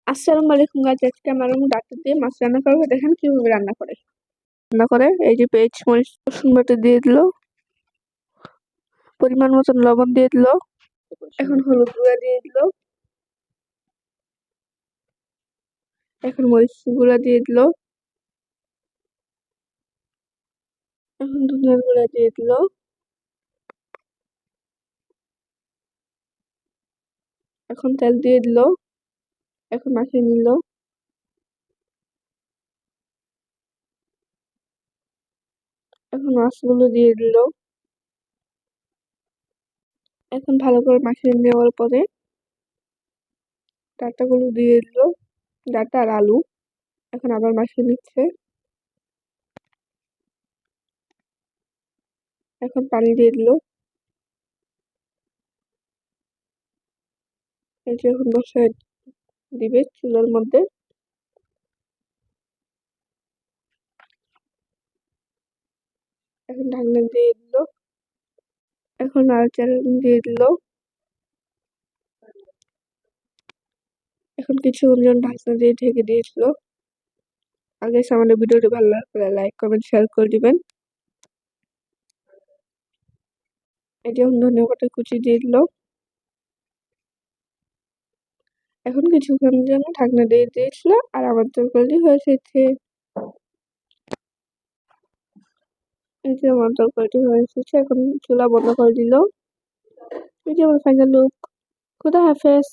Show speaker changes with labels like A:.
A: আসসালামু আলাইকুম গাইস, আজকে আমার ডাক্তার দিয়ে মাছ রান্না করবো। দেখেন কিভাবে রান্না করে এই যে পেঁয়াজ মরিচ রসুন বাটা দিয়ে দিল, পরিমাণ মতন লবণ দিয়ে দিল, এখন হলুদ গুঁড়া দিয়ে দিল, এখন মরিচ গুঁড়া দিয়ে দিল, এখন ধনিয়ার গুঁড়া দিয়ে দিল, এখন তেল দিয়ে দিল, এখন মাখিয়ে নিল, এখন মাছগুলো দিয়ে দিল, এখন ভালো করে মাখিয়ে নেওয়ার পরে ডাঁটাগুলো দিয়ে দিল, ডাঁটা আর আলু, এখন আবার মাখিয়ে নিচ্ছে, এখন পানি দিয়ে দিল, এই যে এখন বসায় দিবে চুলার মধ্যে, এখন ঢাকনা দিয়ে দিল, এখন নাড়াচাড়া দিয়ে দিল, এখন কিছুক্ষণ জন্য ঢাকনা দিয়ে ঢেকে দিয়েছিল। আগে আমাদের ভিডিওটি ভালো লাগলে লাইক কমেন্ট শেয়ার করে দিবেন। এই যে ধনিয়া পাতা কুচি দিয়ে দিল, এখন কিছুক্ষণ জন্য ঢাকনা দিয়ে দিয়েছিল আর আমার তরকারি হয়ে এসেছে। এই যে আমার তরকারিটি হয়ে এসেছে, এখন চুলা বন্ধ করে দিল। এই যে আমার ফাইনাল লুক। খুদা হাফেজ।